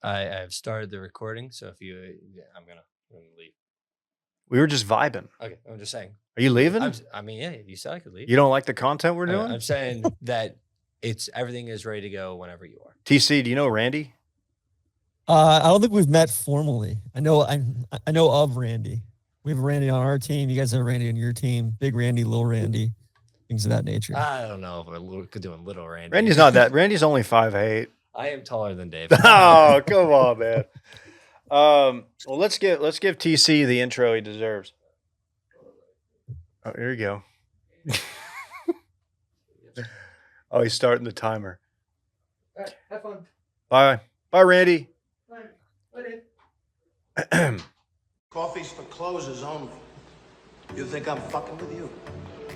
I've started the recording, so if you, I'm gonna leave. We were just vibing. Okay, I'm just saying. Are you leaving? I mean, yeah, you said I could leave. You don't like the content we're doing? I'm saying that everything is ready to go whenever you are. TC, do you know Randy? I don't think we've met formally. I know of Randy. We have Randy on our team. You guys have Randy on your team. Big Randy, little Randy, things of that nature. I don't know if we're doing little Randy. Randy's not that. Randy's only 5'8". I am taller than Dave. Oh, come on, man. Well, let's give TC the intro he deserves. Oh, here you go. Oh, he's starting the timer. All right, have fun. Bye, Randy. Bye, Dave. Coffee's for closers only. You think I'm fucking with you?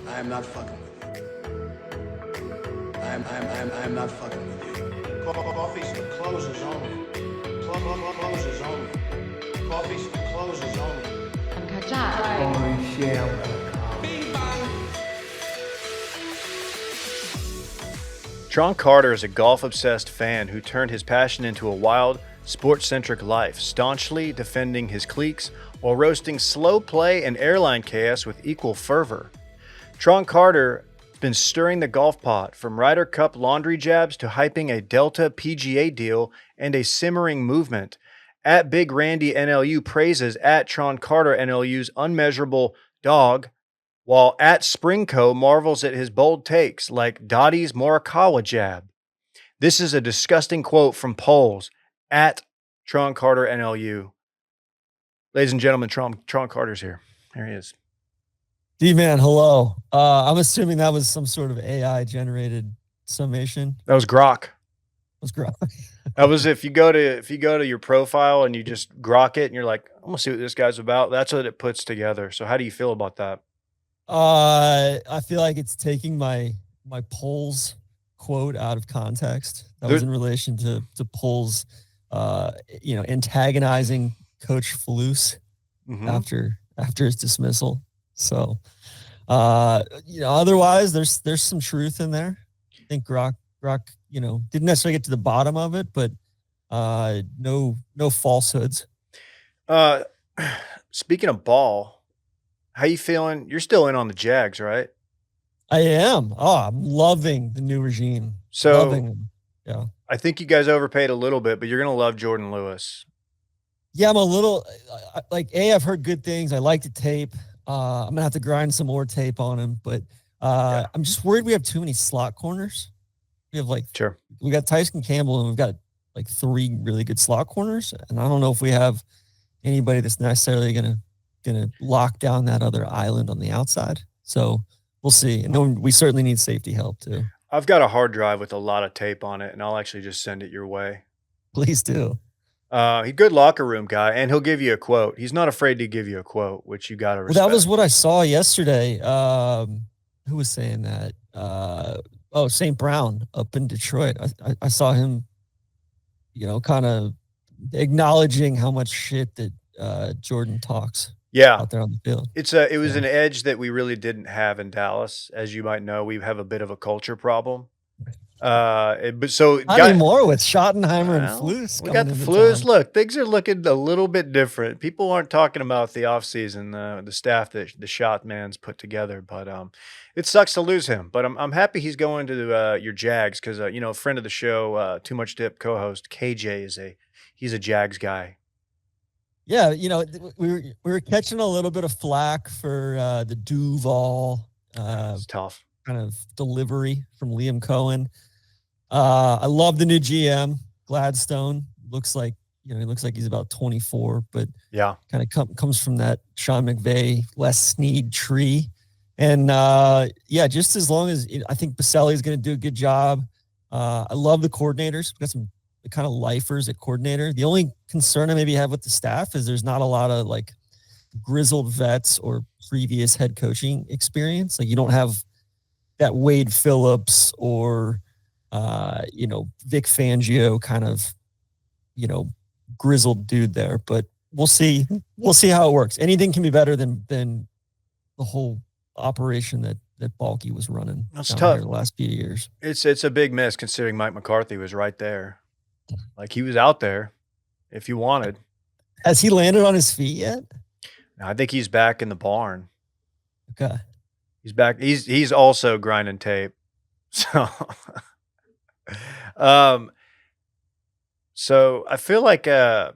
I am not fucking with you. I am not fucking with you. Coffee's for closers only. Closers only. Coffee's for closers only. Tron Carter is a golf-obsessed fan who turned his passion into a wild, sports-centric life, staunchly defending his cliques while roasting slow play and airline chaos with equal fervor. Tron Carter has been stirring the golf pot, from Ryder Cup laundry jabs to hyping a Delta PGA deal and a simmering movement. At Big Randy NLU praises at Tron Carter NLU's unmeasurable dog, while at Springco marvels at his bold takes like Dottie's Morikawa jab. This is a disgusting quote from Poles at Tron Carter NLU. Ladies and gentlemen, Tron Carter's here. There he is. D-Man, hello. I'm assuming that was some sort of AI-generated summation. That was Grok. That's Grok. That was if you go to your profile and you just grok it and you're like, I'm gonna see what this guy's about. That's what it puts together. So how do you feel about that? I feel like it's taking my Poles quote out of context. That was in relation to Poles, antagonizing Coach Falus after his dismissal. So, otherwise there's some truth in there. I think Grok, didn't necessarily get to the bottom of it, but no falsehoods. Speaking of ball, how you feeling? You're still in on the Jags, right? I am. Oh, I'm loving the new regime. So loving them. Yeah. I think you guys overpaid a little bit, but you're going to love Jordan Lewis. Yeah, I'm a little I've heard good things. I like the tape. I'm going to have to grind some more tape on him, but I'm just worried we have too many slot corners. We have we got Tyson Campbell and we've got 3 really good slot corners. And I don't know if we have anybody that's necessarily going to lock down that other island on the outside. So we'll see. And we certainly need safety help too. I've got a hard drive with a lot of tape on it, and I'll actually just send it your way. Please do. He's a good locker room guy, and he'll give you a quote. He's not afraid to give you a quote, which you got to respect. Well, that was what I saw yesterday. Who was saying that? St. Brown up in Detroit. I saw him, kind of acknowledging how much shit that Jordan talks. Yeah, out there on the field. It was an edge that we really didn't have in Dallas. As you might know, we have a bit of a culture problem. Not anymore with Schottenheimer and Flus. We got the Flus. Look, things are looking a little bit different. People aren't talking about the offseason, the staff that the Shot Man's put together, but it sucks to lose him. But I'm happy he's going to your Jags because a friend of the show, Too Much Dip co-host KJ he's a Jags guy. Yeah, we were catching a little bit of flack for the Duval it's tough kind of delivery from Liam Cohen. I love the new GM, Gladstone. Looks like he looks like he's about 24, but yeah, kind of comes from that Sean McVay, Les Snead tree. And just as long as I think Baselli is going to do a good job. I love the coordinators. We've got some kind of lifers at coordinator. The only concern I maybe have with the staff is there's not a lot of grizzled vets or previous head coaching experience. You don't have that Wade Phillips or Vic Fangio kind of grizzled dude there. But we'll see how it works. Anything can be better than the whole operation that Balky was running. That's tough the last few years. It's a big miss considering Mike McCarthy was right there. He was out there. if you wanted. Has he landed on his feet yet? I think he's back in the barn. Okay. He's back. He's also grinding tape. So, um, so I feel like a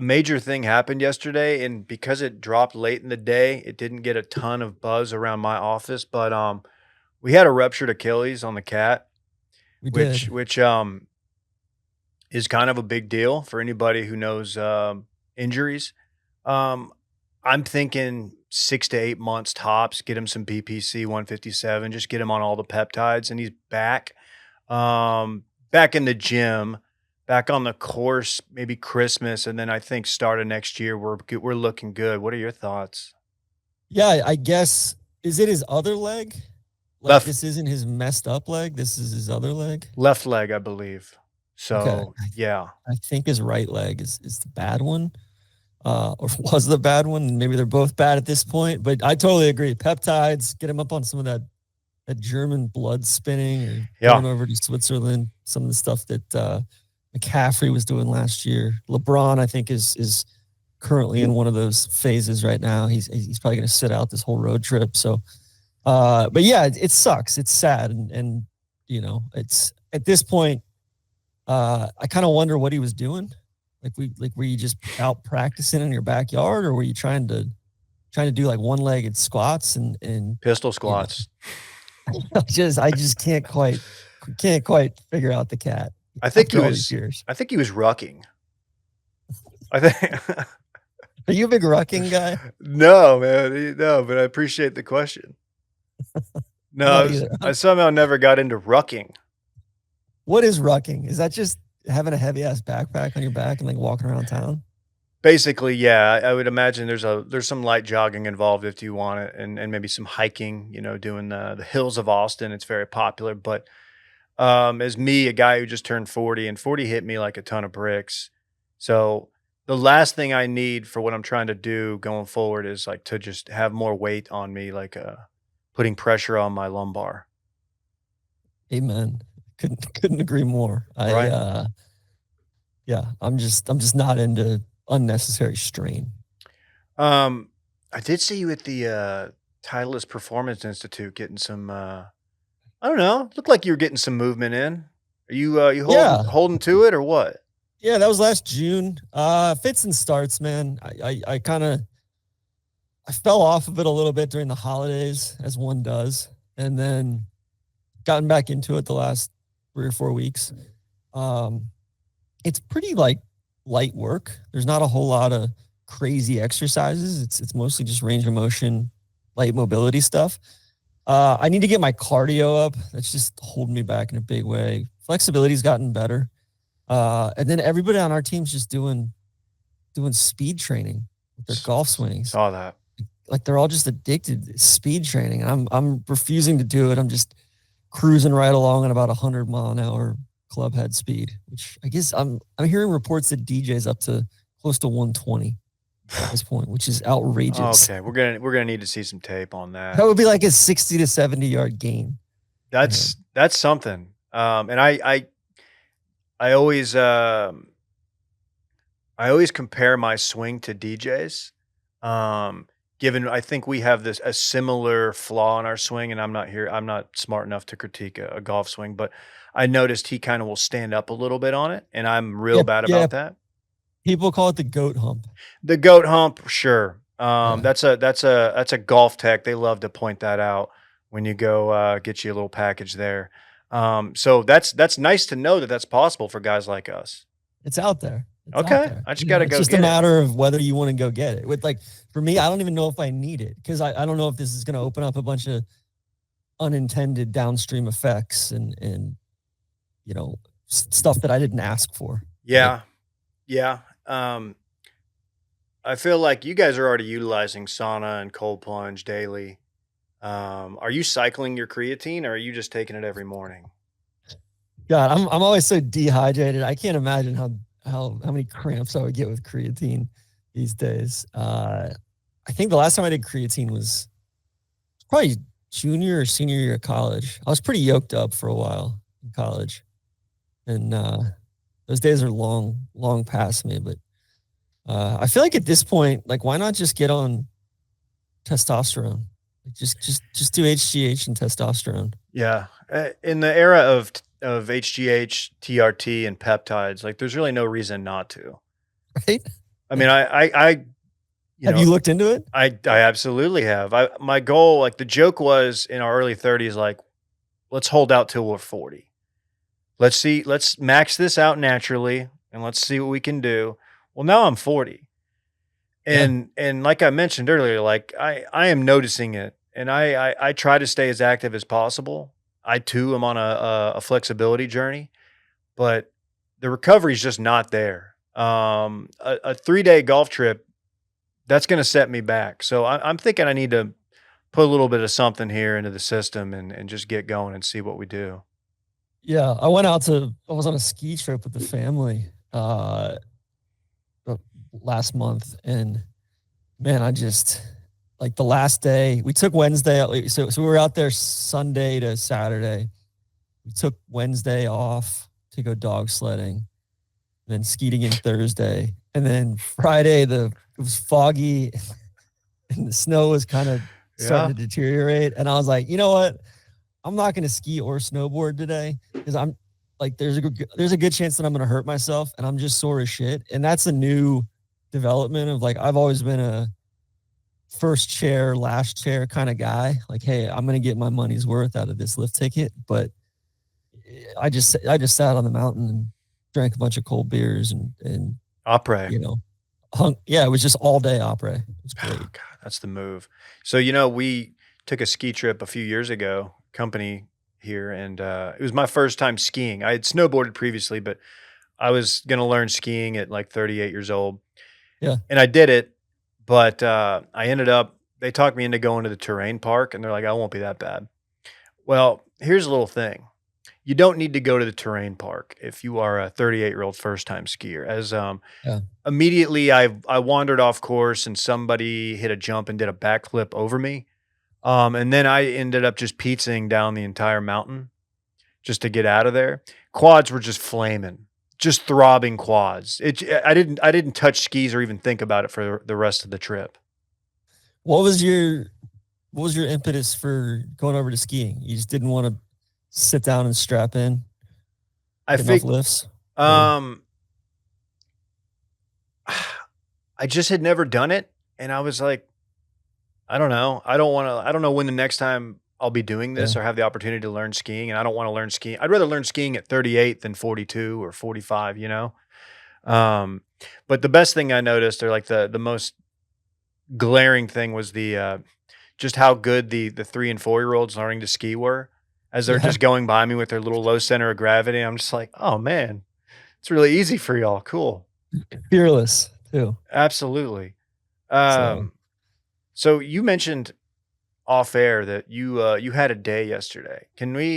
major thing happened yesterday, and because it dropped late in the day, it didn't get a ton of buzz around my office. But we had a ruptured Achilles on the cat, We which did. which is kind of a big deal for anybody who knows injuries. Um, I'm thinking 6 to 8 months tops. Get him some BPC 157. Just get him on all the peptides, and he's back. Back in the gym, back on the course. Maybe Christmas, and then I think start of next year we're looking good. What are your thoughts? Yeah, I guess, is it his other leg? Like, Left this isn't his messed up leg. This is his other leg. left leg, I believe. Okay. So yeah, I think his right leg is the bad one, or was the bad one. Maybe they're both bad at this point, but I totally agree. Peptides, get him up on some of that German blood spinning, or yeah. going over to Switzerland. Some of the stuff that McCaffrey was doing last year. LeBron, I think, is currently in one of those phases right now. He's probably going to sit out this whole road trip. So, but yeah, it sucks. It's sad, and it's at this point. I kind of wonder what he was doing. Were you just out practicing in your backyard, or were you trying to do like one-legged squats and Pistol squats. I just can't quite figure out the cat. I think he after all these was. years. I think he was rucking. I think. Are you a big rucking guy? No, man. No, but I appreciate the question. Not No, either. I somehow never got into rucking. What is rucking? Is that just having a heavy ass backpack on your back and like walking around town? Basically, yeah, I would imagine there's some light jogging involved if you want it, and maybe some hiking. Doing the hills of Austin. It's very popular. But as me, a guy who just turned 40, and 40 hit me like a ton of bricks. So the last thing I need for what I'm trying to do going forward is like to just have more weight on me, like putting pressure on my lumbar. Amen. Couldn't agree more. Right. Yeah, I'm just not into unnecessary strain. I did see you at the Titleist Performance Institute getting some. I don't know. Looked like you were getting some movement in. Are you Yeah. holding to it or what? Yeah, that was last June. Fits and starts, man. I kind of I fell off of it a little bit during the holidays, as one does, and then gotten back into it the last 3 or 4 weeks. It's pretty like light work. There's not a whole lot of crazy exercises. It's mostly just range of motion, light mobility stuff. I need to get my cardio up. That's just holding me back in a big way. Flexibility's gotten better. And then everybody on our team's just doing speed training with their golf swings. Saw that. Like, they're all just addicted to speed training. I'm refusing to do it. I'm just cruising right along at about 100-mile-an-hour club head speed, which I guess I'm hearing reports that DJ's up to close to 120 at this point, which is outrageous. Okay, we're gonna need to see some tape on that. That would be like a 60 to 70 yard gain. That's something. And I always compare my swing to DJ's. Given I think we have a similar flaw in our swing, and I'm not smart enough to critique a golf swing, but I noticed he kind of will stand up a little bit on it, and I'm real bad about that. People call it the goat hump. The goat hump, sure. That's a golf tech. They love to point that out when you go get you a little package there. So that's nice to know that that's possible for guys like us. It's out there. It's Okay, out there. I just got to go. It's just a matter of whether you want to go get it. With, like, for me, I don't even know if I need it, because I don't know if this is going to open up a bunch of unintended downstream effects and stuff that I didn't ask for. Yeah, yeah. I feel like you guys are already utilizing sauna and cold plunge daily. Are you cycling your creatine, or are you just taking it every morning? God, I'm always so dehydrated. I can't imagine how many cramps I would get with creatine these days. I think the last time I did creatine was probably junior or senior year of college. I was pretty yoked up for a while in college, and those days are long past me. But I feel like at this point, like, why not just get on testosterone? Like, just do HGH and testosterone. Yeah. In the era of HGH, TRT, and peptides, like there's really no reason not to. Right? I mean, I you Have know, you looked into it? I absolutely have. My goal, like the joke was in our early 30s, like let's hold out till we're 40. Let's max this out naturally and let's see what we can do. Well, now I'm 40. Yeah. And like I mentioned earlier, like I am noticing it and I try to stay as active as possible. I too am on a flexibility journey, but the recovery is just not there. A 3-day golf trip, that's going to set me back. So I'm thinking I need to put a little bit of something here into the system and just get going and see what we do. Yeah. I was on a ski trip with the family last month, and man, I just, like, the last day we took Wednesday. So we were out there Sunday to Saturday. We took Wednesday off to go dog sledding, then skied again Thursday. And then Friday, it was foggy and the snow was kind of starting Yeah. to deteriorate. And I was like, you know what? I'm not going to ski or snowboard today because I'm like, there's a good chance that I'm going to hurt myself and I'm just sore as shit. And that's a new development of, like, I've always been a first chair, last chair kind of guy. Like, hey, I'm going to get my money's worth out of this lift ticket. But I just sat on the mountain and drank a bunch of cold beers and Opera. you know, yeah, it was just all day opera. It was great. Oh, God, that's the move. So, we took a ski trip a few years ago, company here, and it was my first time skiing. I had snowboarded previously, but I was going to learn skiing at like 38 years old. Yeah. And I did it, but they talked me into going to the terrain park, and they're like, I won't be that bad. Well, here's a little thing. You don't need to go to the terrain park if you are a 38-year-old first-time skier. As Yeah. immediately I wandered off course and somebody hit a jump and did a backflip over me. And then I ended up just pizzaing down the entire mountain just to get out of there. Quads were just flaming, just throbbing quads. I didn't touch skis or even think about it for the rest of the trip. What was your impetus for going over to skiing? You just didn't want to sit down and strap in? I Get enough think lifts? I just had never done it, and I was like, I don't know. I don't know when the next time I'll be doing this Yeah. or have the opportunity to learn skiing, and I don't want to learn skiing. I'd rather learn skiing at 38 than 42 or 45, Um, but the best thing I noticed, or like the most glaring thing, was the just how good the 3 and 4-year-olds learning to ski were as they're Yeah. just going by me with their little low center of gravity. I'm just like, oh man, it's really easy for y'all. Cool. Fearless too. Absolutely. So So you mentioned off air that you had a day yesterday.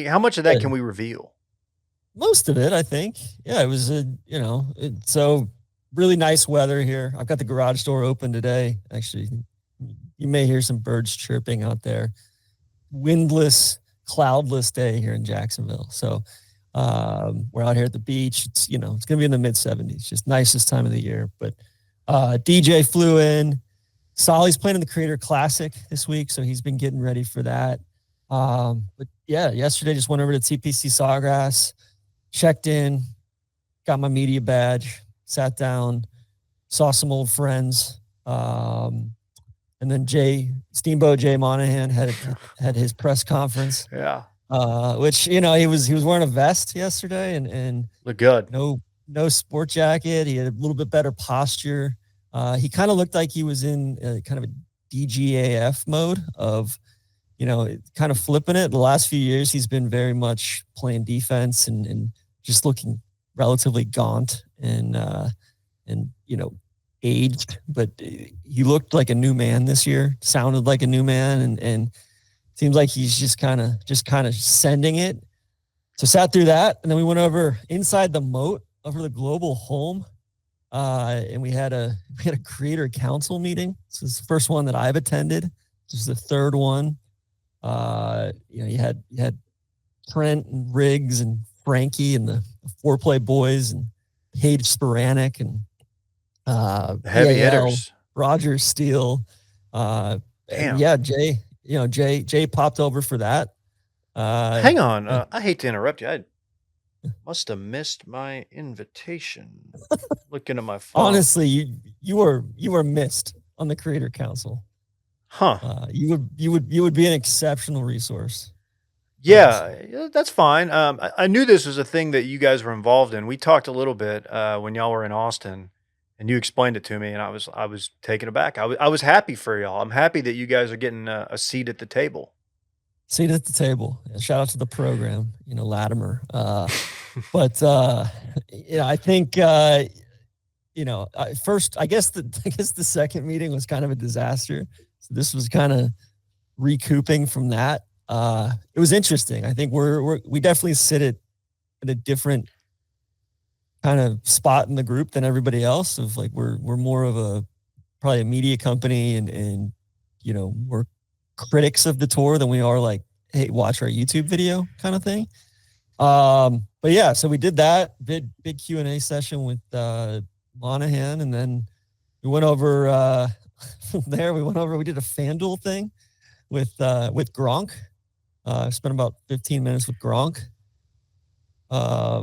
How much of that yeah, can we reveal? most of it, I think. Yeah, it was so really nice weather here. I've got the garage door open today. Actually, you may hear some birds chirping out there. Windless, cloudless day here in Jacksonville. So we're out here at the beach. It's it's gonna be in the mid 70s. Just nicest time of the year. But DJ flew in. Solly's playing in the Creator Classic this week, so he's been getting ready for that. But yeah, yesterday just went over to TPC Sawgrass, checked in, got my media badge, sat down, saw some old friends. And then Steamboat Jay Monahan had his press conference, Yeah. which he was wearing a vest yesterday and Look good. no sport jacket. He had a little bit better posture. He kind of looked like he was in kind of a DGAF mode of, kind of flipping it. The last few years, he's been very much playing defense and just looking relatively gaunt and aged, but he looked like a new man this year, sounded like a new man, and seems like he's just kind of sending it. So sat through that, and then we went over inside the moat over the Global Home, and we had a creator council meeting. This is the first one that I've attended. This is the third one. You had Trent and Riggs and Frankie and the Foreplay boys, and Paige Sporanic and The heavy BAL, hitters. Roger Steele. And Damn. yeah, Jay popped over for that. Hang on. And I hate to interrupt you. I must have missed my invitation. Looking at my phone. honestly, you were missed on the Creator Council. Huh. You would be an exceptional resource. Yeah, that's fine. I knew this was a thing that you guys were involved in. We talked a little bit when y'all were in Austin, and you explained it to me, and I was taken aback. I was happy for y'all. I'm happy that you guys are getting a seat at the table. Seat at the table. Yeah, shout out to the program, Latimer. But I think first, I guess the second meeting was kind of a disaster. So this was kind of recouping from that. It was interesting. I think we definitely sit at a different kind of spot in the group than everybody else. Of like we're more of probably a media company, and we're critics of the tour than we are like, hey, watch our YouTube video kind of thing. But yeah, so we did that big Q&A session with Monahan, and then we went over from there. We did a FanDuel thing with Gronk. Spent about 15 minutes with Gronk,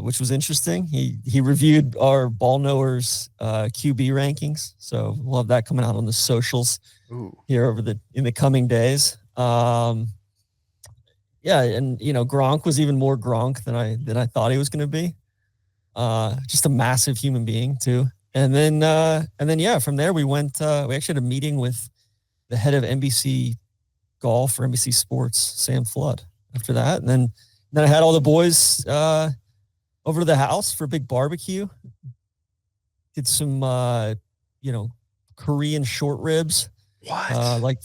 which was interesting. He reviewed our ball knowers QB rankings, so we'll have that coming out on the socials here in the coming days. Yeah, and Gronk was even more Gronk than I thought he was going to be. Just a massive human being too. And then yeah, from there we went. We actually had a meeting with the head of NBC Golf or NBC Sports, Sam Flood. After that, and then I had all the boys over to the house for a big barbecue. Did some Korean short ribs. What? Like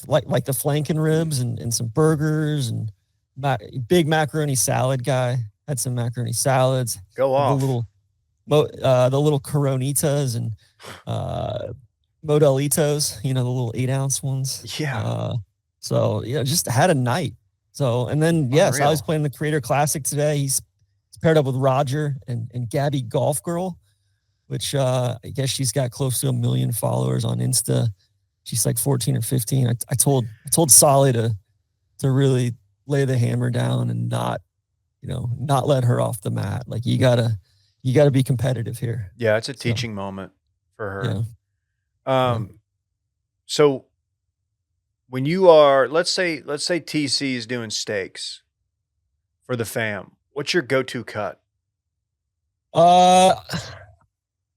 the flanken ribs and some burgers and big macaroni salad guy. Had some macaroni salads. Go off. The little Coronitas and Modelitos, the little 8-ounce ones. Yeah. So just had a night. So and then so I was playing the Creator Classic today. He's paired up with Roger and Gabby Golf Girl, which I guess she's got close to 1 million followers on Insta. She's like 14 or 15. I told Solly to really lay the hammer down and not let her off the mat. Like you gotta be competitive here. Yeah, it's a teaching moment for her. Yeah. So when you are, let's say TC is doing steaks for the fam, what's your go-to cut?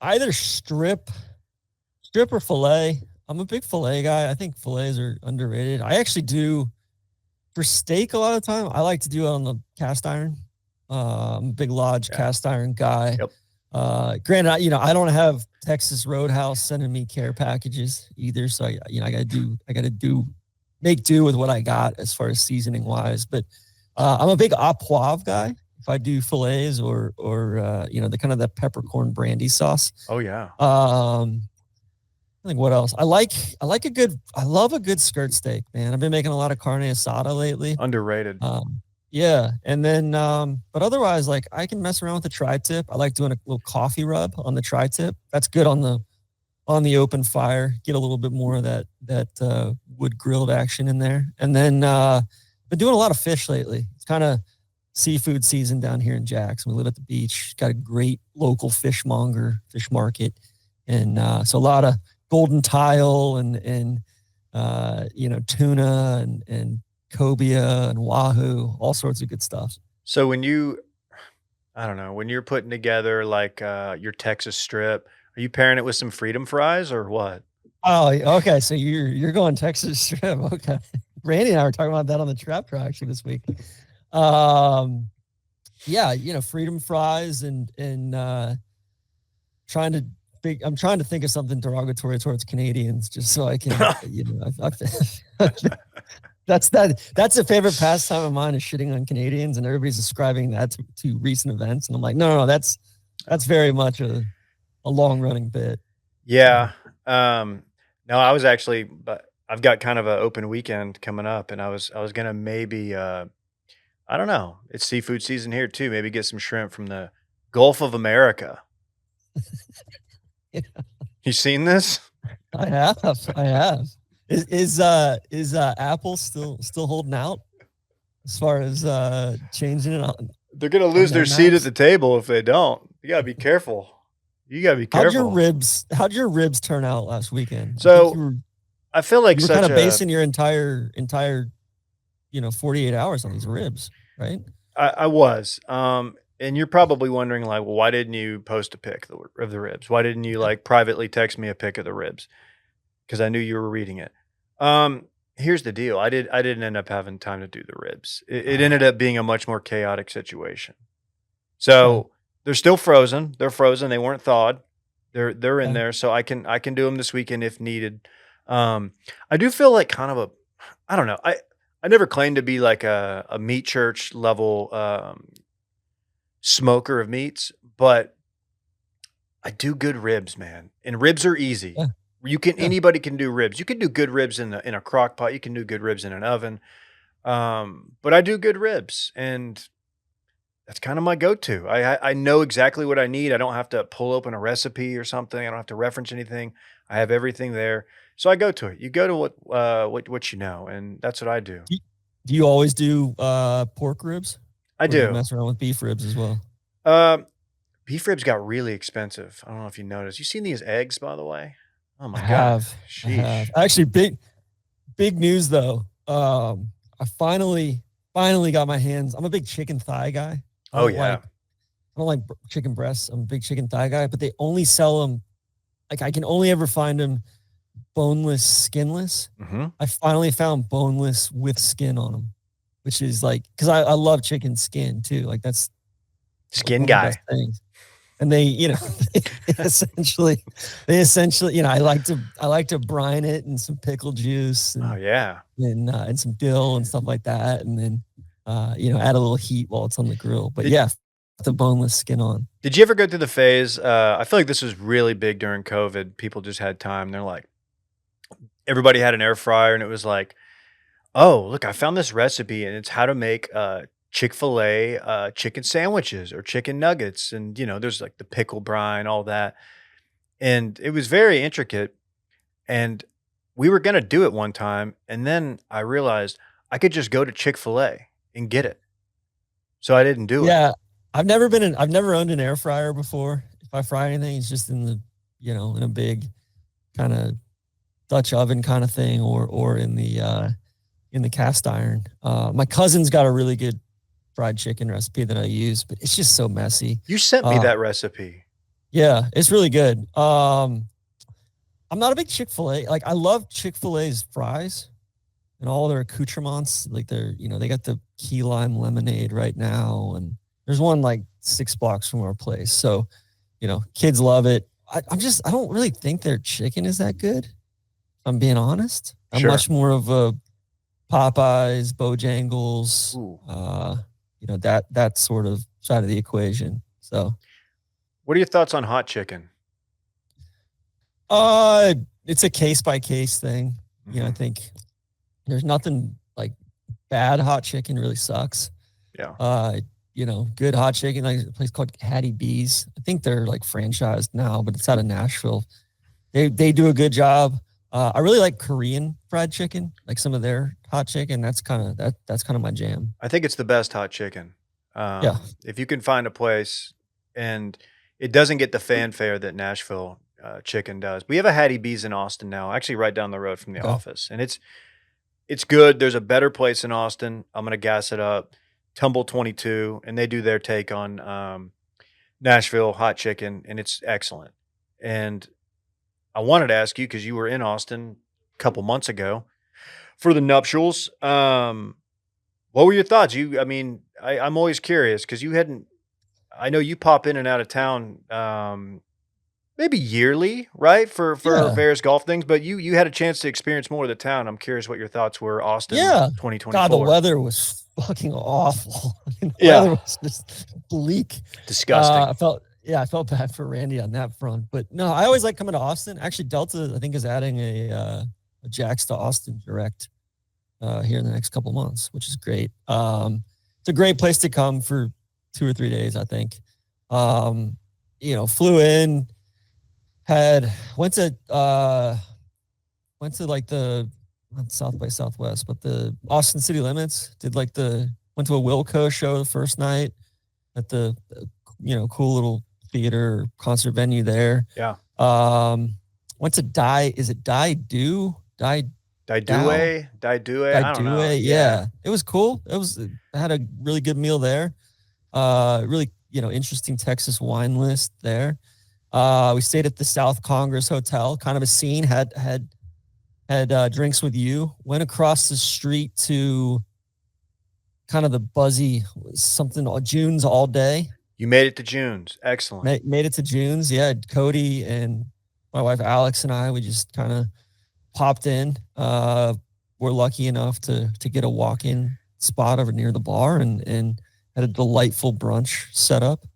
Either strip or fillet. I'm a big fillet guy. I think fillets are underrated. I actually do for steak a lot of the time. I like to do it on the cast iron. I'm a big Lodge cast iron guy. Yep. Granted, I don't have Texas Roadhouse sending me care packages either, so I gotta make do with what I got as far as seasoning wise. But I'm a big au poivre guy. If I do fillets or the kind of that peppercorn brandy sauce. Oh yeah. I think what else? I love a good skirt steak, man. I've been making a lot of carne asada lately. Underrated. Yeah. And then, but otherwise, like I can mess around with the tri-tip. I like doing a little coffee rub on the tri-tip. That's good on the open fire. Get a little bit more of that wood grilled action in there. And then, been doing a lot of fish lately. It's kind of seafood season down here in Jackson. We live at the beach. Got a great local fish market. And so a lot of golden tile and tuna and cobia and wahoo, all sorts of good stuff. So when you're putting together like your Texas strip, are you pairing it with some freedom fries or what? Oh, okay. So you're going Texas strip. Okay. Randy and I were talking about that on the trap draw actually this week. Yeah, freedom fries and I'm trying to think of something derogatory towards Canadians just so I can, that's a favorite pastime of mine is shitting on Canadians, and everybody's ascribing that to recent events. And I'm like, no, that's very much a long running bit. Yeah. No, I was actually, but I've got kind of an open weekend coming up, and I was going to maybe, I don't know. It's seafood season here too. Maybe get some shrimp from the Gulf of America. Yeah, You seen this? I have. I have. Is Apple still holding out as far as changing it They're gonna on lose their their seat at maps? the table if they don't. You gotta be careful. You gotta be careful. How'd your ribs turn out last weekend? I think So I feel like you were kind such of a basing your entire 48 hours on these ribs, right? I was. And you're probably wondering, like, well, why didn't you post a pic of the ribs? Why didn't you like privately text me a pic of the ribs? Because I knew you were reading it. Here's the deal. I didn't end up having time to do the ribs. It ended up being a much more chaotic situation. Okay. So they're still frozen. They're frozen. They weren't thawed. They're in Okay. there. So I can do them this weekend if needed. I do feel like kind of a I don't know. I never claimed to be like a meat church level smoker of meats, but I do good ribs, man. And ribs are easy. Yeah. You can Yeah. anybody can do ribs. You can do good ribs in a crock pot. You can do good ribs in an oven. But I do good ribs, and that's kind of my go-to. I know exactly what I need. I don't have to pull open a recipe or something. I don't have to reference anything. I have everything there, so I go to it. You go to what you know, and that's what I do. Do do you always do pork ribs, I or do you do. mess around with beef ribs as well? Um, Beef ribs got really expensive. I don't know if you noticed. You seen these eggs, by the way? Oh I my god, have. I sheesh. have. Actually, big news though. I finally got my hands. I'm a big chicken thigh guy. I Oh don't yeah. like I don't like chicken breasts. I'm a big chicken thigh guy, but they only sell them. Like I can only ever find them boneless, skinless. Hmm. I finally found boneless with skin on them, which is like because I love chicken skin too. Like that's like Skin one of the best guy. things. And they, they essentially, I like to brine it in some pickle juice Oh yeah. and some dill and stuff like that, and then add a little heat while it's on the grill. But Did yeah, the boneless skin on. Did you ever go through the phase? I feel like this was really big during COVID. People just had time. They're like, everybody had an air fryer, and it was like, oh, look, I found this recipe, and it's how to make Chick-fil-A chicken sandwiches or chicken nuggets. And, there's like the pickle brine, all that. And it was very intricate. And we were going to do it one time. And then I realized I could just go to Chick-fil-A and get it. So I didn't do it. Yeah, I've never owned an air fryer before. If I fry anything, it's just in the in a big kind of Dutch oven kind of thing, or in the cast iron. My cousin's got a really good fried chicken recipe that I use, but it's just so messy. You sent me Uh, that recipe. yeah, it's really good. I'm not a big Chick-fil-A. Like I love Chick-fil-A's fries and all their accoutrements. Like they got the key lime lemonade right now, and there's one like 6 blocks from our place. So, kids love it. I don't really think their chicken is that good. If I'm being honest. I'm Sure. much more of a Popeyes, Bojangles, Ooh. that sort of side of the equation. So, What are your thoughts on hot chicken? it's a case by case thing. I Mhm. think there's nothing like bad hot chicken really sucks. Yeah. Good hot chicken, like a place called Hattie B's. I think they're like franchised now, but it's out of Nashville. They do a good job. I really like Korean fried chicken, like some of their hot chicken. That's kind of my jam. I think it's the best hot chicken. Yeah. If you can find a place and it doesn't get the fanfare that Nashville chicken does. We have a Hattie B's in Austin now, actually right down the road from the Okay. office. And it's good. There's a better place in Austin. I'm gonna gas it up. Tumble 22, and they do their take on Nashville hot chicken, and it's excellent. And I wanted to ask you because you were in Austin a couple months ago for the nuptials. What were your thoughts? I'm always curious because you hadn't. I know you pop in and out of town, maybe yearly, right? For Yeah. various golf things, but you had a chance to experience more of the town. I'm curious what your thoughts were. Austin, Yeah. twenty twenty God, the four. weather was fucking awful. I mean, the Yeah. weather was just bleak. Disgusting. I felt bad for Randy on that front. But no, I always like coming to Austin. Actually, Delta, I think, is adding a Jax to Austin direct here in the next couple months, which is great. It's a great place to come for 2 or 3 days, I think. flew in, had went to like the not South by Southwest, but the Austin City Limits. Went to a Wilco show the first night at the cool little theater or concert venue there. Yeah. Went to is it Die Do? Die Daidue? Daidue? I don't know. Yeah. It was cool. I had a really good meal there. Really, interesting Texas wine list there. We stayed at the South Congress Hotel, kind of a scene, had drinks with you, went across the street to kind of the buzzy June's all day. You made it to June's. Excellent. Made it to June's. Yeah. Cody and my wife, Alex, and I, we just kind of popped in. We're lucky enough to get a walk-in spot over near the bar and had a delightful brunch set up.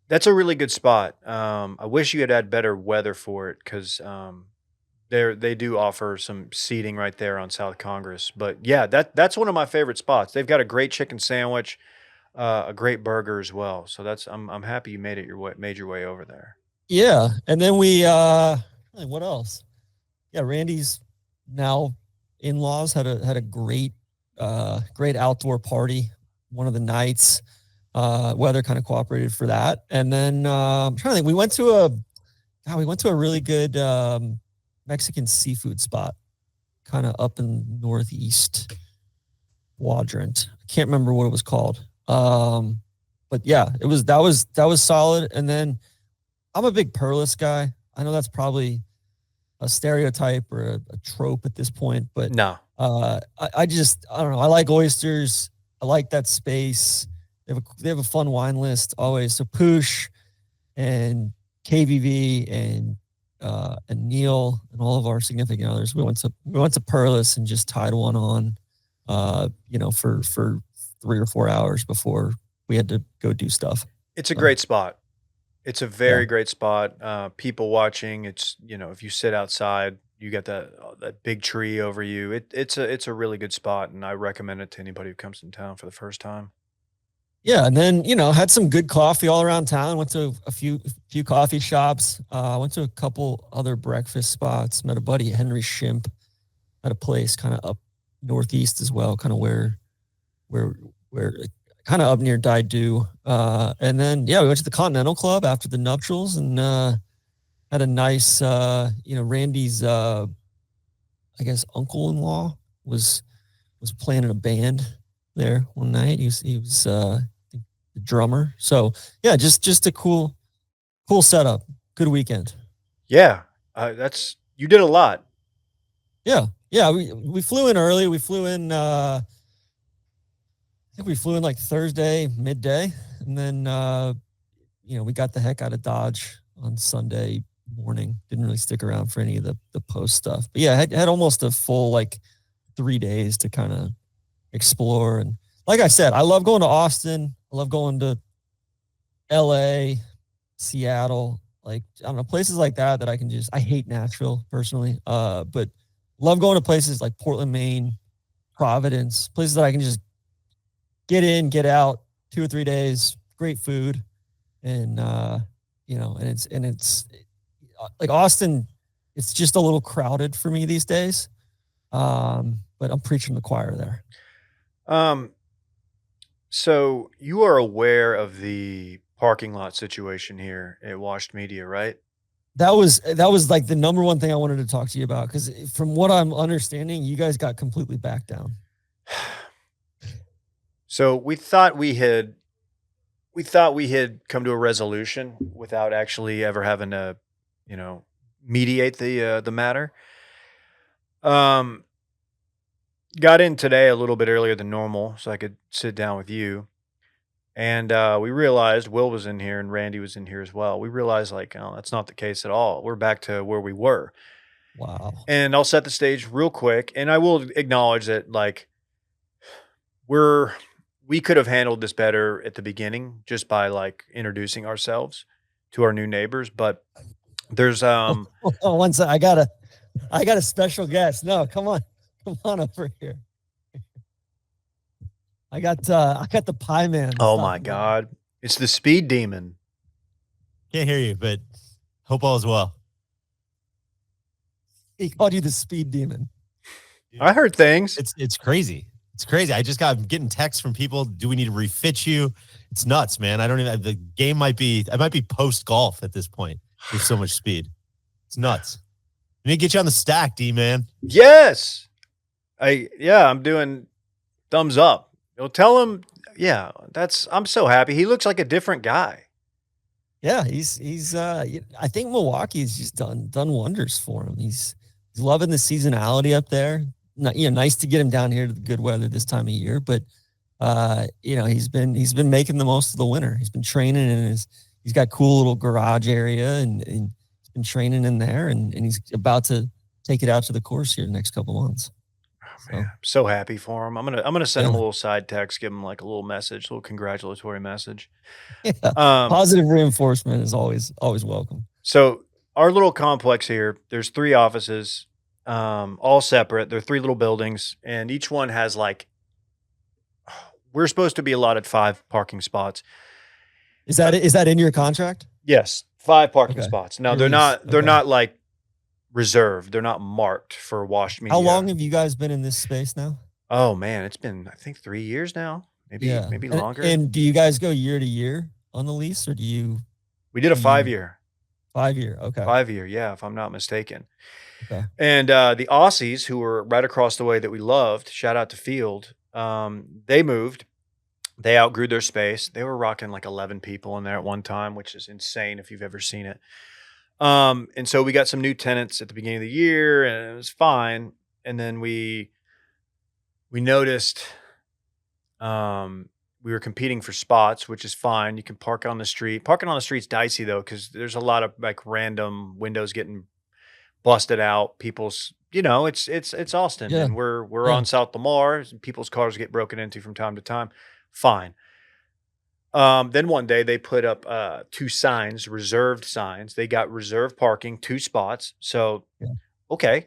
That's a really good spot. I wish you had better weather for it because they do offer some seating right there on South Congress. But yeah, that's one of my favorite spots. They've got a great chicken sandwich, a great burger as well. So I'm happy you made your way over there. Yeah, and then we what else? Yeah, Randy's now in-laws had a great outdoor party one of the nights. Weather kind of cooperated for that, and then I'm trying to think. We went to a really good Mexican seafood spot, kind of up in northeast quadrant. I can't remember what it was called. But yeah, that was solid. And then I'm a big Perlis guy. I know that's probably a stereotype or a trope at this point, but no, I don't know. I like oysters. I like that space. They have a fun wine list always. So Poosh and KVV and Neil and all of our significant others. We went to Perlis and just tied one on, for 3 or 4 hours before we had to go do stuff. It's a great spot. It's a very great spot. People watching. It's if you sit outside, you got that big tree over you. It's a really good spot, and I recommend it to anybody who comes in town for the first time. Yeah, and then had some good coffee all around town. Went to a few coffee shops. Went to a couple other breakfast spots. Met a buddy, Henry Shimp, at a place kind of up northeast as well, kind of where kind of up near Daidu. And then we went to the Continental Club after the nuptials and had a nice Randy's I guess uncle-in-law was playing in a band there one night. He was the drummer. So yeah, just a cool setup. Good weekend. Yeah, you did a lot. Yeah. We flew in early. We flew in. I think we flew in like Thursday midday, and then we got the heck out of Dodge on Sunday morning. Didn't really stick around for any of the post stuff. But yeah, had almost a full 3 days to kind of explore. And like I said, I love going to Austin. I love going to LA, Seattle, I don't know, places like that I can I hate Nashville personally. But love going to places like Portland, Maine, Providence, places that I can just get in, get out, 2 or 3 days, great food. And, and it's like Austin, it's just a little crowded for me these days. But I'm preaching the choir there. So you are aware of the parking lot situation here at Washed Media, right? That was like the number one thing I wanted to talk to you about, because from what I'm understanding, you guys got completely backed down. So we thought we had come to a resolution without actually ever having to, mediate the matter. Got in today a little bit earlier than normal so I could sit down with you. And we realized Will was in here and Randy was in here as well. We realized that's not the case at all. We're back to where we were. Wow. And I'll set the stage real quick. And I will acknowledge that we could have handled this better at the beginning just by introducing ourselves to our new neighbors. But there's one second. I got a special guest. No, come on over here. I got the pie man. Oh my God. It's the speed demon. Can't hear you, but hope all is well. He called you the speed demon. I heard things. It's crazy. It's crazy. I just got getting texts from people. Do we need to refit you? It's nuts, man. I don't even. The game might be. I might be post golf at this point. There's so much speed. It's nuts. We need to get you on the stack, D man. Yes. I'm doing thumbs up. You'll tell him, yeah, I'm so happy. He looks like a different guy. Yeah, he's I think Milwaukee's just done wonders for him. He's loving the seasonality up there. Nice to get him down here to the good weather this time of year, but he's been making the most of the winter. He's been training in he's got cool little garage area and he's been training in there and he's about to take it out to the course here the next couple months. Man, I'm so happy for him. I'm gonna send him a little side text, give him like a little message, a little congratulatory message. Yeah. Positive reinforcement is always welcome. So our little complex here, there's 3 offices, all separate. They're 3 little buildings, and each one has we're supposed to be allotted 5 parking spots. Is that in your contract? Yes, 5 parking spots. No, they're not like reserved. They're not marked for washed media. How long have you guys been in this space now? Oh man, it's been I think 3 years now, maybe longer. And do you guys go year to year on the lease, or do you? We did a 5-year. 5-year, okay. 5-year, yeah, if I'm not mistaken. Okay. And the Aussies, who were right across the way that we loved, shout out to Field. They moved. They outgrew their space. They were rocking like 11 people in there at one time, which is insane if you've ever seen it. And so we got some new tenants at the beginning of the year, and it was fine. And then we noticed we were competing for spots, which is fine. You can park on the street. Parking on the street's dicey though, because there's a lot of like random windows getting busted out. People's, it's Austin, and we're on South Lamar. People's cars get broken into from time to time. Fine. Then one day they put up 2 signs, reserved signs. They got reserved parking, 2 spots. So, okay,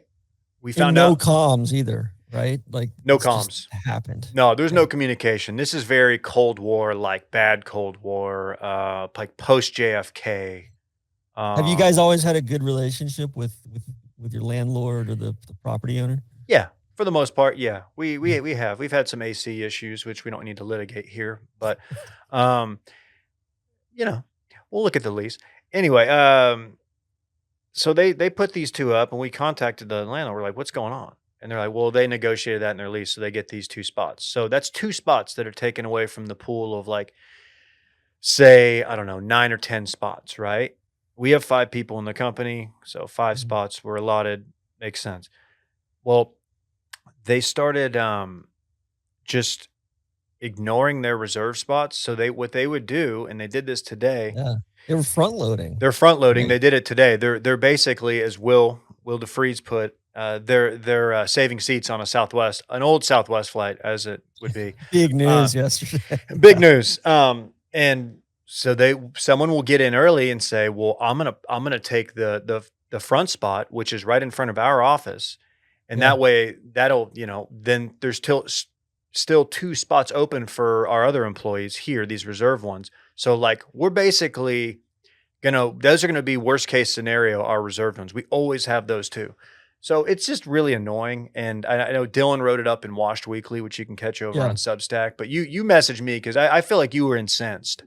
we found no out comms either, right? Like no comms happened. No, there's no communication. This is very Cold War, like bad Cold War, like post JFK. Have you guys always had a good relationship with your landlord or the property owner? Yeah. For the most part, yeah, we have. We've had some AC issues, which we don't need to litigate here, but, we'll look at the lease. Anyway, so they put these 2 up, and we contacted the landlord. We're like, what's going on? And they're like, well, they negotiated that in their lease, so they get these 2 spots. So that's 2 spots that are taken away from the pool of like, say, I don't know, 9 or 10 spots, right? We have 5 people in the company, so 5 spots were allotted. Makes sense. Well, they started just ignoring their reserve spots. So what they would do, and they did this today. Yeah, they were front loading. They're front loading. Right. They did it today. They're basically, as Will DeFries put, they're saving seats on an old Southwest flight, as it would be. Big news yesterday. Big news. And so someone will get in early and say, well, I'm gonna take the front spot, which is right in front of our office. And that way, that'll, then there's still 2 spots open for our other employees here, these reserve ones. So like, we're basically those are going to be worst case scenario, our reserved ones. We always have those 2. So it's just really annoying. And I know Dylan wrote it up in Washed Weekly, which you can catch over on Substack, but you messaged me because I feel like you were incensed.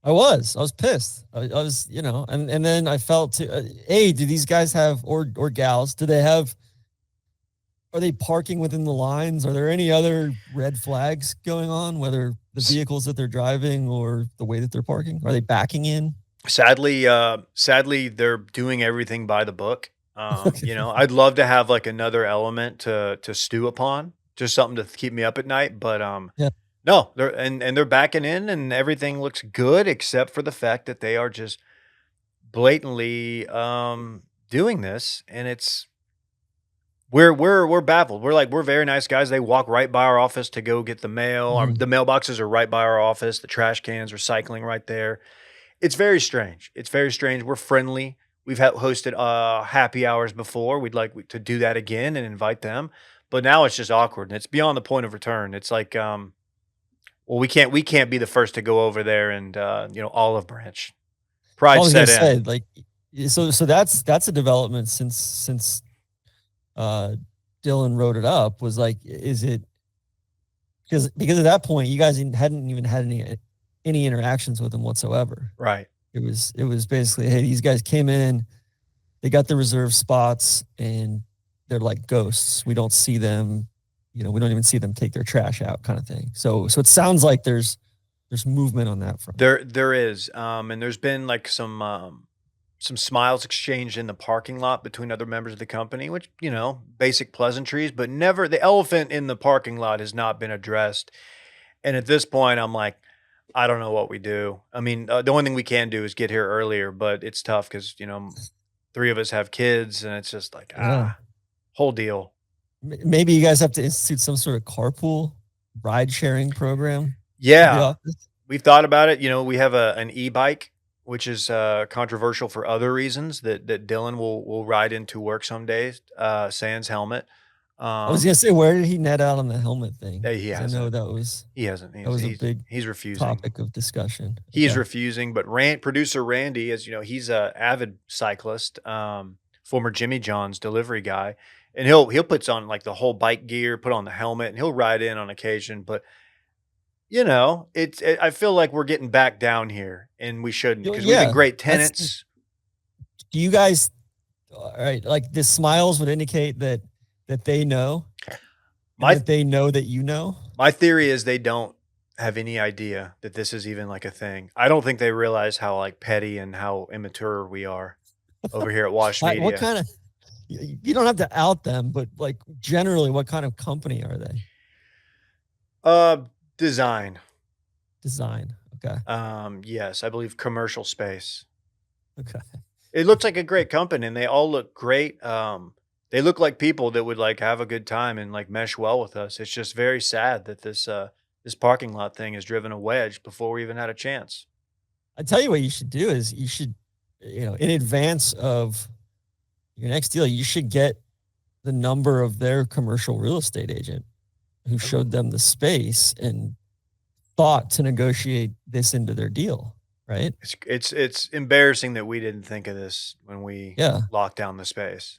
I was pissed. I was, and then I felt hey, do these guys have, or gals, are they parking within the lines? Are there any other red flags going on, whether the vehicles that they're driving or the way that they're parking? Are they backing in? Sadly, they're doing everything by the book. I'd love to have like another element to stew upon, just something to keep me up at night. But no, they're backing in, and everything looks good except for the fact that they are just blatantly doing this, and it's. We're baffled. We're very nice guys. They walk right by our office to go get the mail. The mailboxes are right by our office. The trash cans, recycling right there. It's very strange. We're friendly. We've hosted happy hours before. We'd like to do that again and invite them. But now it's just awkward, and it's beyond the point of return. It's like, we can't be the first to go over there and Olive Branch Pride I was gonna set say, in. like, so that's a development since Dylan wrote it up. Was like, is it because at that point you guys hadn't even had any interactions with him whatsoever. Right. It was basically, hey, these guys came in, they got the reserve spots, and they're like ghosts. We don't see them, we don't even see them take their trash out, kind of thing. So it sounds like there's movement on that front. There is, and there's been like some smiles exchanged in the parking lot between other members of the company, which basic pleasantries, but never the elephant in the parking lot has not been addressed. And at this point, I'm like, I don't know what we do. I mean, the only thing we can do is get here earlier, but it's tough because three of us have kids, and it's just like Yeah. whole deal. Maybe you guys have to institute some sort of carpool ride sharing program. to the Yeah, office. we've thought about it. We have an e-bike, which is controversial for other reasons that Dylan will ride into work some days, sans helmet. I was gonna say, where did he net out on the helmet thing? He 'Cause I know hasn't. that was He hasn't. that was a big He's refusing. topic of discussion. He's Okay. refusing, but producer Randy, as you know, he's a avid cyclist, former Jimmy John's delivery guy, and he'll put on like the whole bike gear, put on the helmet, and he'll ride in on occasion. But I feel like we're getting back down here, and we shouldn't because we've been Yeah, great that's tenants. do you guys all right, like the smiles would indicate that they know, and My that they know that you know? my theory is they don't have any idea that this is even like a thing. I don't think they realize how like petty and how immature we are over here at Wash What Media. kind of you don't have to out them, but like generally, what kind of company are they? Design. Design. Okay. Yes, I believe commercial space. Okay. It looks like a great company, and they all look great. They look like people that would like have a good time and like mesh well with us. It's just very sad that this parking lot thing has driven a wedge before we even had a chance. I tell you what you should do is you should, in advance of your next deal, you should get the number of their commercial real estate agent who showed them the space and thought to negotiate this into their deal, right? It's embarrassing that we didn't think of this when we Yeah. locked down the space.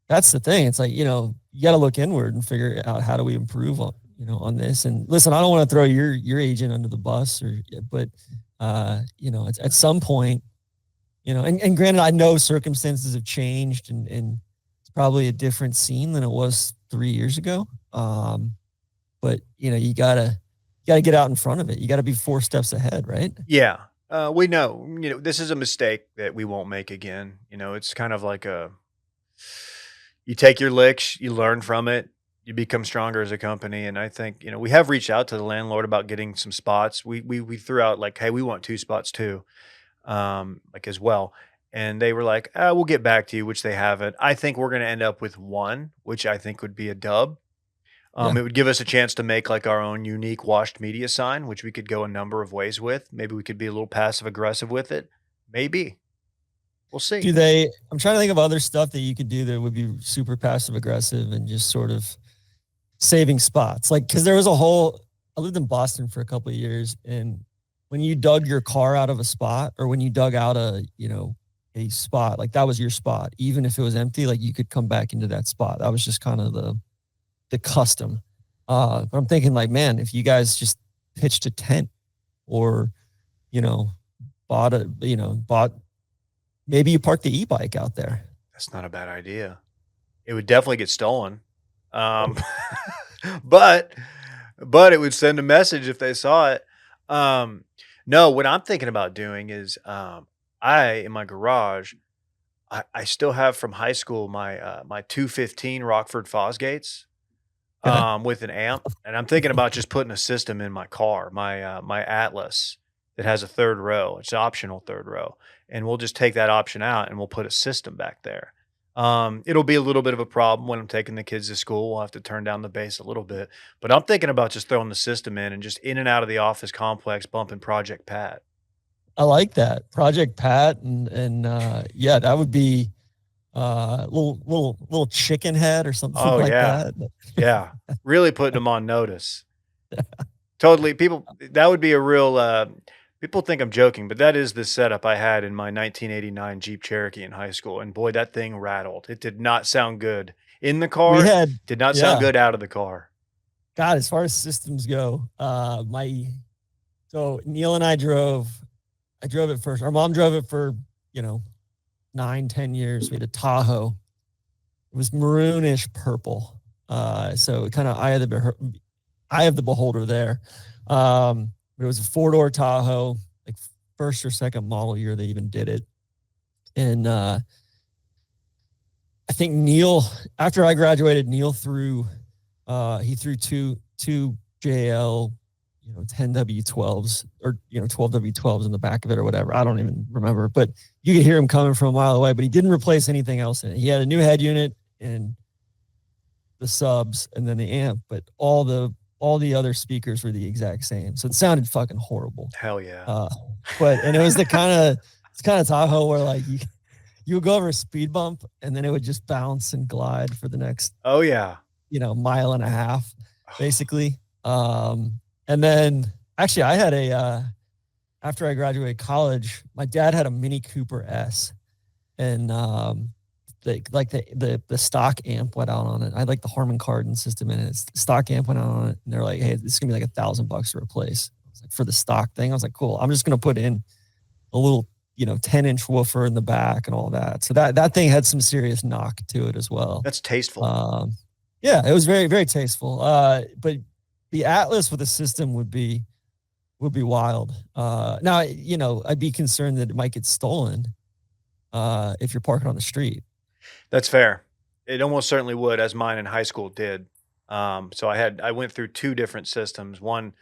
That's the thing. It's like, you got to look inward and figure out how do we improve on this. And listen, I don't want to throw your agent under the bus but at some point, and granted, I know circumstances have changed and it's probably a different scene than it was 3 years ago. But you gotta get out in front of it. You gotta be 4 steps ahead, right? Yeah. We know, this is a mistake that we won't make again. It's kind of like you take your licks, you learn from it, you become stronger as a company. And I think, we have reached out to the landlord about getting some spots. We threw out like, hey, we want 2 spots too, like as well. And they were like, we'll get back to you, which they haven't. I think we're going to end up with 1, which I think would be a dub. Yeah. It would give us a chance to make like our own unique washed media sign, which we could go a number of ways with. Maybe we could be a little passive aggressive with it. Maybe. We'll see. I'm trying to think of other stuff that you could do that would be super passive aggressive and just sort of saving spots. Like, cause there was I lived in Boston for a couple of years, and when you dug your car out of a spot, or when you dug out a spot, like that was your spot, even if it was empty, like you could come back into that spot. That was just kind of the custom. But I'm thinking like, man, if you guys just pitched a tent or, bought, maybe you park the e-bike out there. That's not a bad idea. It would definitely get stolen. But it would send a message if they saw it. No, what I'm thinking about doing is, in my garage, I still have from high school my 215 Rockford Fosgates, with an amp, and I'm thinking about just putting a system in my car, my Atlas that has a 3rd row. It's an optional 3rd row, and we'll just take that option out and we'll put a system back there. It'll be a little bit of a problem when I'm taking the kids to school. We'll have to turn down the bass a little bit, but I'm thinking about just throwing the system in and just in and out of the office complex bumping Project Pat. I like that. Project Pat and yeah, that would be little chicken head or something like yeah. that. Yeah. Really putting them on notice. Totally. People, that would be a real, People think I'm joking, but that is the setup I had in my 1989 Jeep Cherokee in high school, and boy, that thing rattled. It did not sound good in the We car, had, did not sound yeah, good out of the car. God, as far as systems go, so Neil and I drove it first. Our mom drove it for, you know, 9, 10 years. We had a Tahoe. It was maroonish purple. So kind of eye of the beholder there. It was a 4-door Tahoe, like first or second model year they even did it. And I think Neil, after I graduated, Neil he threw two JL, 10W12s or 12W12s in the back of it or whatever. I don't even remember, but you could hear him coming from a mile away. But he didn't replace anything else in it. He had a new head unit and the subs and then the amp, but all the other speakers were the exact same. So it sounded fucking horrible. Hell yeah. And it was the kind of Tahoe where like you would go over a speed bump and then it would just bounce and glide for the next Oh yeah. mile and a half, basically. And then actually I had after I graduated college, my dad had a Mini Cooper S, and the stock amp went out on it. I had like the Harman Kardon system in it. The stock amp went out on it, and they're like, "Hey, this is gonna be like $1,000 to replace." I was like, for the stock thing, I was like, "Cool." I'm just gonna put in a little 10-inch woofer in the back and all that. So that thing had some serious knock to it as well. That's tasteful. Yeah, it was very, very tasteful. But the Atlas with a system would be wild. Now, I'd be concerned that it might get stolen if you're parking on the street. That's fair. It almost certainly would, as mine in high school did. So I went through two different systems. One,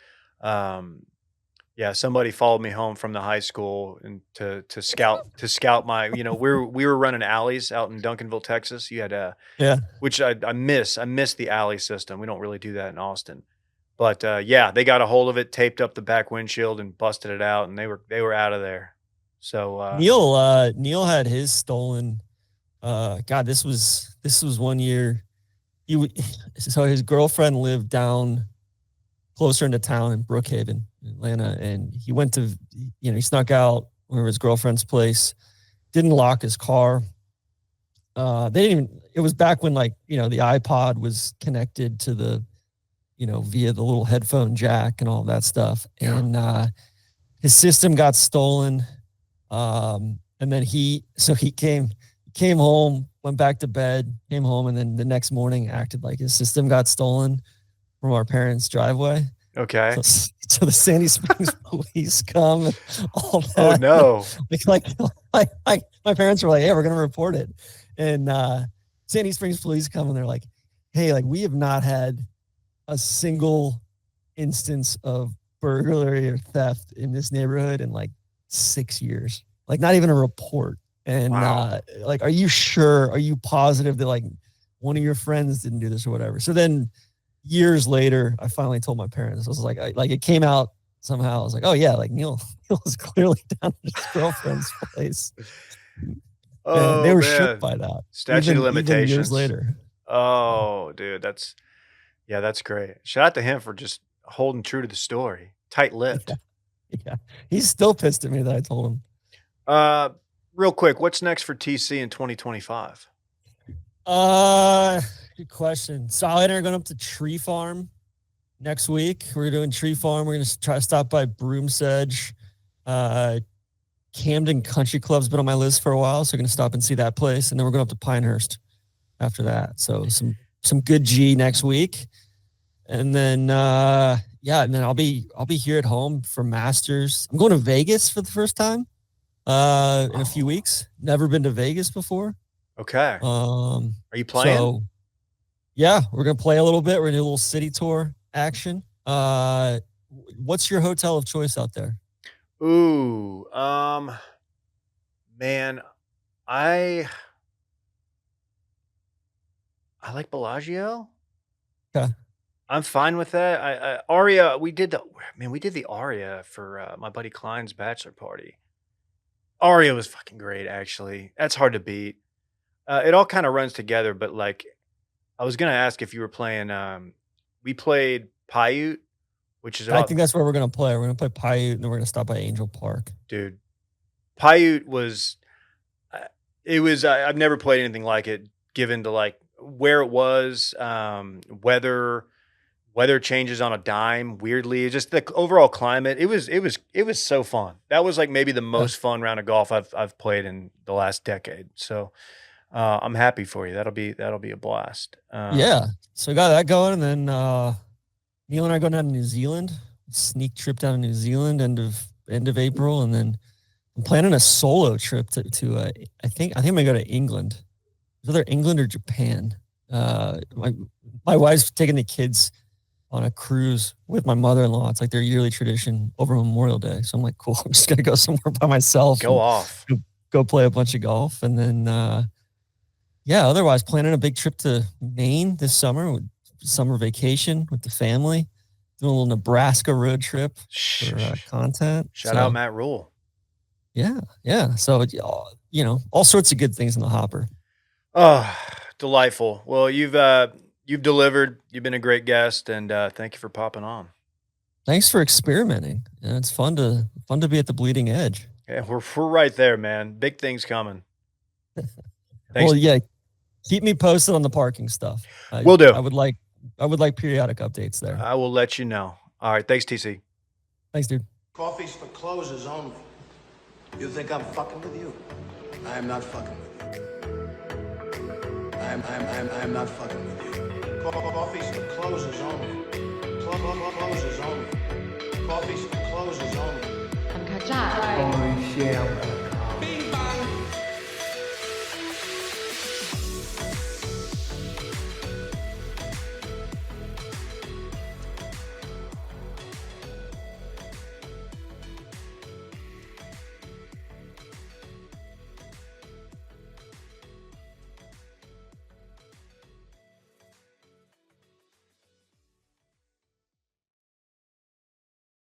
somebody followed me home from the high school and to scout my, we were running alleys out in Duncanville, Texas. You had Yeah. which I miss. I miss the alley system. We don't really do that in Austin. But they got a hold of it, taped up the back windshield and busted it out, and they were out of there. So Neil had his stolen. God, this was one year. So his girlfriend lived down closer into town in Brookhaven, Atlanta, and he went to, he snuck out over his girlfriend's place, didn't lock his car. They didn't even. It was back when the iPod was connected to the, via the little headphone jack and all that stuff, and his system got stolen. And then he came home, went back to bed, came home, and then the next morning acted like his system got stolen from our parents' driveway. okay. So the Sandy Springs police come, and all that. Oh no. Like my parents were like, "Hey, we're gonna report it," and Sandy Springs police come and they're like, "Hey, like we have not had a single instance of burglary or theft in this neighborhood in like 6 years. Like not even a report." And Wow. are you sure? Are you positive that like one of your friends didn't do this or whatever? So then years later, I finally told my parents. I was like, it came out somehow. I was like, oh yeah, like Neil was clearly down at his girlfriend's place. Oh, and they were man. shook by that. Statute of Even limitations. years later. Oh, dude, that's great. Shout out to him for just holding true to the story. Tight-lipped. Yeah. He's still pissed at me that I told him. Real quick, what's next for TC in 2025? Good question. Solid are going up to Tree Farm next week. We're doing Tree Farm. We're going to try to stop by Broomsedge. Camden Country Club's been on my list for a while, so we're going to stop and see that place, and then we're going up to Pinehurst after that. So some good G next week, and then and then I'll be here at home for Masters. I'm going to Vegas for the first time in a few weeks. Never been to Vegas before. Okay. Are you playing? So, yeah, we're gonna play a little bit. We're gonna do a little city tour action. What's your hotel of choice out there? Ooh, man, I like Bellagio. Okay. I'm fine with that. Aria, we did the Aria for my buddy Klein's bachelor party. Aria was fucking great, actually. That's hard to beat. It all kind of runs together, but like, I was gonna ask if you were playing. We played Paiute, which is I about, think that's where we're gonna play. We're gonna play Paiute, and then we're gonna stop by Angel Park. dude. Paiute was, it was. I've never played anything like it. Given to like where it was, weather changes on a dime. Weirdly, just the overall climate. It was so fun. That was like maybe the most fun round of golf I've played in the last decade. So I'm happy for you. That'll be a blast. Yeah. So we got that going, and then Neil and I go down to New Zealand. Sneak trip down to New Zealand end of April, and then I'm planning a solo trip to I think I'm gonna go to England. It's either England or Japan. My wife's taking the kids on a cruise with my mother-in-law. It's like their yearly tradition over Memorial Day. So I'm like, cool. I'm just gonna go somewhere by myself. Go off. Go play a bunch of golf, and then otherwise planning a big trip to Maine this summer. Summer vacation with the family. Doing a little Nebraska road trip for content. Shout out Matt Rule. Yeah. So all sorts of good things in the hopper. Oh, delightful. Well, you've delivered. You've been a great guest, and thank you for popping on. Thanks for experimenting. Yeah, it's fun to be at the bleeding edge. Yeah, we're right there, man. Big things coming. Thanks. Well, yeah. Keep me posted on the parking stuff. Will do. I would like periodic updates there. I will let you know. All right. Thanks, TC. Thanks, dude. Coffee's for closers only. You think I'm fucking with you? I am not fucking with you. I'm not fucking with you. Coffee's for closers only. Closers only. Coffee's for closers only. 很客家。